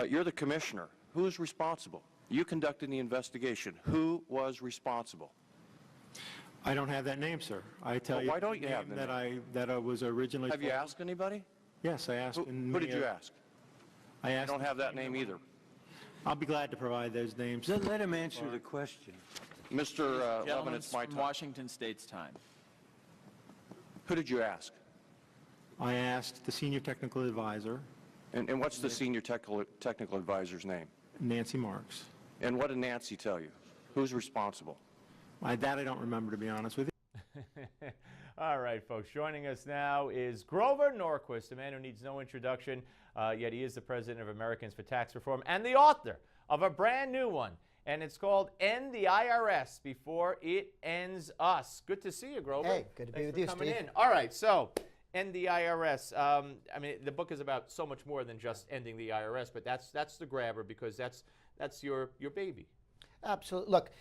You're the commissioner. Who's responsible? You conducted the investigation. Who was responsible? I don't have that name, sir. I tell you why don't you have the name that I was originally. Have you asked anybody? Yes, I asked. Who did you ask? I asked. I don't have that name either. I'll be glad to provide those names. Let him answer the question. Mr. Levin, it's my time. Washington State's time. Who did you ask? I asked the senior technical advisor, And what's the senior technical advisor's name? Nancy Marks. And what did Nancy tell you? Who's responsible? That I don't remember, to be honest with you. All right, folks. Joining us now is Grover Norquist, a man who needs no introduction, yet he is the president of Americans for Tax Reform and the author of a brand new one. And it's called End the IRS Before It Ends Us. Good to see you, Grover. Hey, good to be with you, coming Steve. in. All right, so End the IRS. I mean, the book is about so much more than just ending the IRS, but that's the grabber because that's your baby. Absolutely. Look,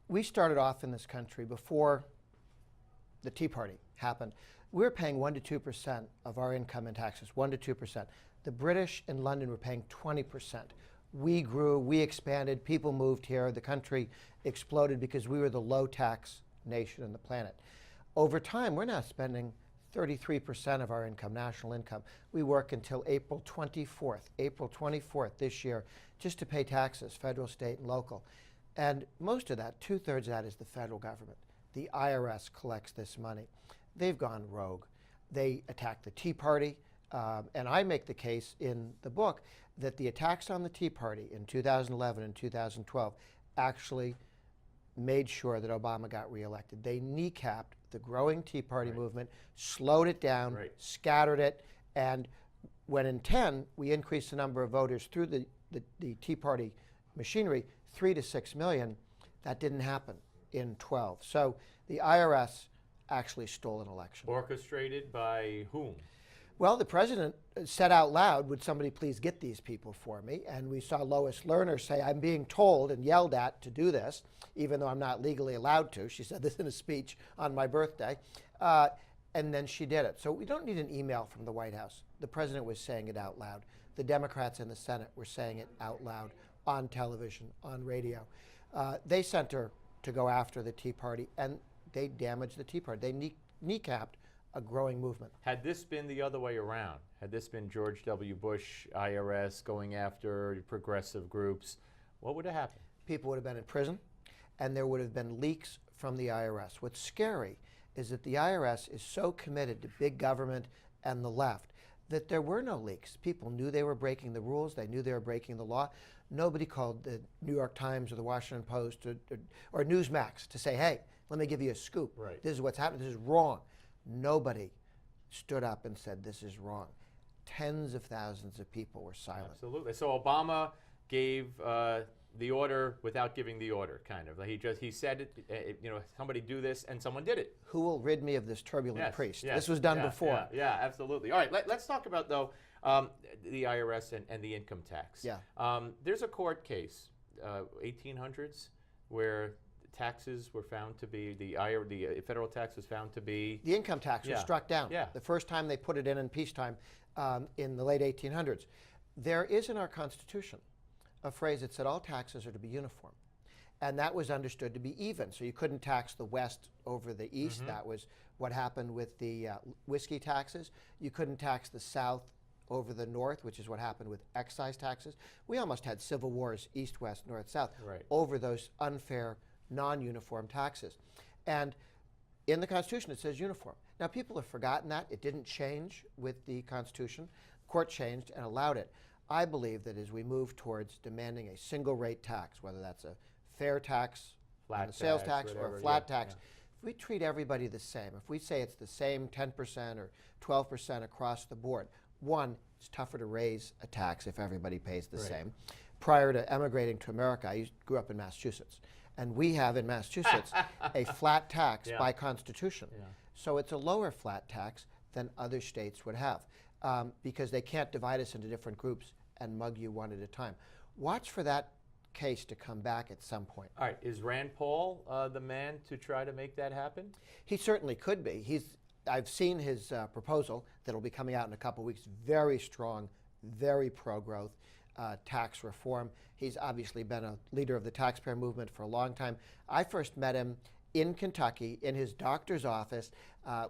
we started off in this country before the Tea Party happened. We were paying 1 to 2% of our income in taxes, 1 to 2%. The British in London were paying 20%. We grew, we expanded, people moved here, the country exploded because we were the low tax nation on the planet. Over time, we're now spending 33% of our income, national income. We work until April 24th this year, just to pay taxes, federal, state, and local. And most of that, 2/3 of that is the federal government. The IRS collects this money. They've gone rogue. They attacked the Tea Party, and I make the case in the book that the attacks on the Tea Party in 2011 and 2012 actually made sure that Obama got reelected. They kneecapped the growing Tea Party movement, slowed it down, scattered it, and when in 10 we increased the number of voters through the Tea Party machinery 3 to 6 million, that didn't happen in 12. So the IRS actually stole an election. Orchestrated by whom? Well, the president said out loud, would somebody please get these people for me? And we saw Lois Lerner say, I'm being told and yelled at to do this, even though I'm not legally allowed to. She said this in a speech on my birthday. And then she did it. So we don't need an email from the White House. The president was saying it out loud. The Democrats in the Senate were saying it out loud on television, on radio. They sent her to go after the Tea Party, and they damaged the Tea Party. They kneecapped a growing movement. Had this been the other way around, had this been George W. Bush, IRS, going after progressive groups, what would have happened? People would have been in prison, and there would have been leaks from the IRS. What's scary is that the IRS is so committed to big government and the left that there were no leaks. People knew they were breaking the rules. They knew they were breaking the law. Nobody called the New York Times or the Washington Post or Newsmax to say, hey, let me give you a scoop. Right. This is what's happening. This is wrong. Nobody stood up and said this is wrong. Tens of thousands of people were silent. Absolutely. So Obama gave the order without giving the order, kind of. He said it, somebody do this, and someone did it. Who will rid me of this turbulent priest? Yes, this was done before. Yeah, absolutely. All right, let's talk about, though, the IRS and the income tax. Yeah. There's a court case, 1800s, where taxes were found to be, the federal tax was found to be... The income tax was struck down. Yeah. The first time they put it in peacetime in the late 1800s. There is in our Constitution a phrase that said all taxes are to be uniform. And that was understood to be even. So you couldn't tax the West over the East. Mm-hmm. That was what happened with the whiskey taxes. You couldn't tax the South over the North, which is what happened with excise taxes. We almost had civil wars, East, West, North, South, over those unfair, non-uniform taxes. And in the Constitution, it says uniform. Now, people have forgotten that. It didn't change with the Constitution. Court changed and allowed it. I believe that as we move towards demanding a single rate tax, whether that's a fair tax, on the sales tax, or a flat tax, if we treat everybody the same, if we say it's the same 10% or 12% across the board, one, it's tougher to raise a tax if everybody pays the same. Prior to emigrating to America, I grew up in Massachusetts. And we have in Massachusetts a flat tax by Constitution. Yeah. So it's a lower flat tax than other states would have because they can't divide us into different groups and mug you one at a time. Watch for that case to come back at some point. All right, is Rand Paul the man to try to make that happen? He certainly could be. I've seen his proposal that will be coming out in a couple weeks. Very strong, very pro-growth. tax reform. He's obviously been a leader of the taxpayer movement for a long time. I first met him in Kentucky, in his doctor's office,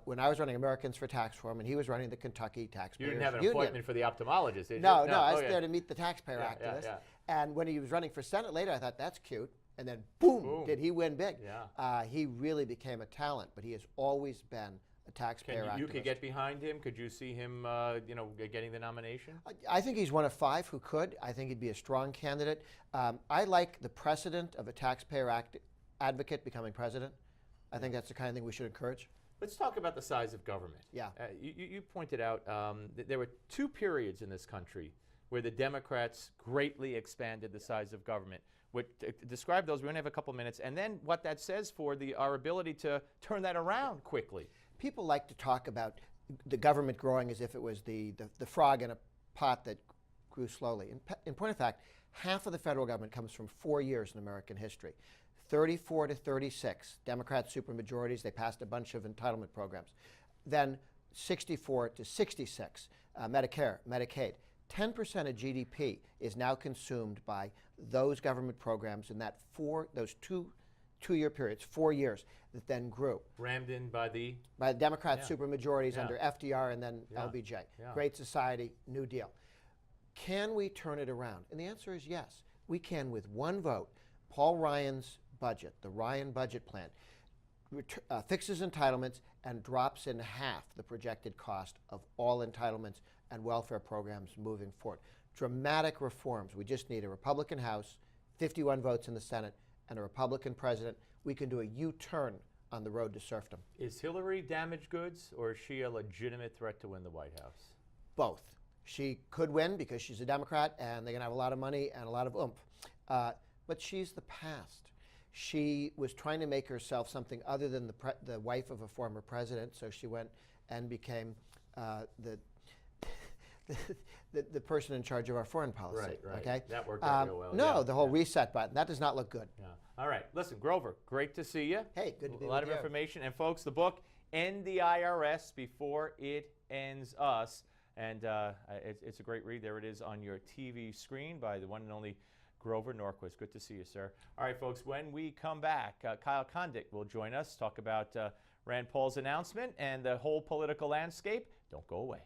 when I was running Americans for Tax Reform, and he was running the Kentucky Taxpayers You didn't have an Union. appointment for the ophthalmologist, did you? No, I was Oh, there to meet the taxpayer Yeah, activists. yeah. And when he was running for Senate later, I thought, that's cute. And then, boom, did he win big. Yeah. He really became a talent, but he has always been a taxpayer activist. You could get behind him? Could you see him, getting the nomination? I think he's one of 5 who could. I think he'd be a strong candidate. I like the precedent of a taxpayer advocate becoming president. I think that's the kind of thing we should encourage. Let's talk about the size of government. Yeah. You pointed out that there were 2 periods in this country where the Democrats greatly expanded the size of government. Describe those. We only have a couple minutes. And then what that says for our ability to turn that around quickly. People like to talk about the government growing as if it was the frog in a pot that grew slowly. In point of fact, half of the federal government comes from 4 years in American history. 34 to 36, Democrat supermajorities, they passed a bunch of entitlement programs. Then 64 to 66, Medicare, Medicaid. 10% of GDP is now consumed by those government programs in those two-year periods, 4 years, that then grew. Rammed in by the Democrat supermajorities under FDR and then LBJ. Yeah. Great Society, New Deal. Can we turn it around? And the answer is yes. We can with one vote. Paul Ryan's budget, the Ryan budget plan, fixes entitlements and drops in half the projected cost of all entitlements and welfare programs moving forward. Dramatic reforms. We just need a Republican House, 51 votes in the Senate, and a Republican president. We can do a U-turn on the road to serfdom. Is Hillary damaged goods, or is she a legitimate threat to win the White House? Both. She could win because she's a Democrat and they're going to have a lot of money and a lot of oomph. But she's the past. She was trying to make herself something other than the wife of a former president, so she went and became the person in charge of our foreign policy. Right. Okay? That worked out real well. No, the whole reset button. That does not look good. Yeah. All right. Listen, Grover, great to see you. Hey, good to be A lot with of you. information. And folks, the book, End the IRS Before It Ends Us. And it's a great read. There it is on your TV screen by the one and only Grover Norquist. Good to see you, sir. All right, folks, when we come back, Kyle Kondik will join us, talk about Rand Paul's announcement and the whole political landscape. Don't go away.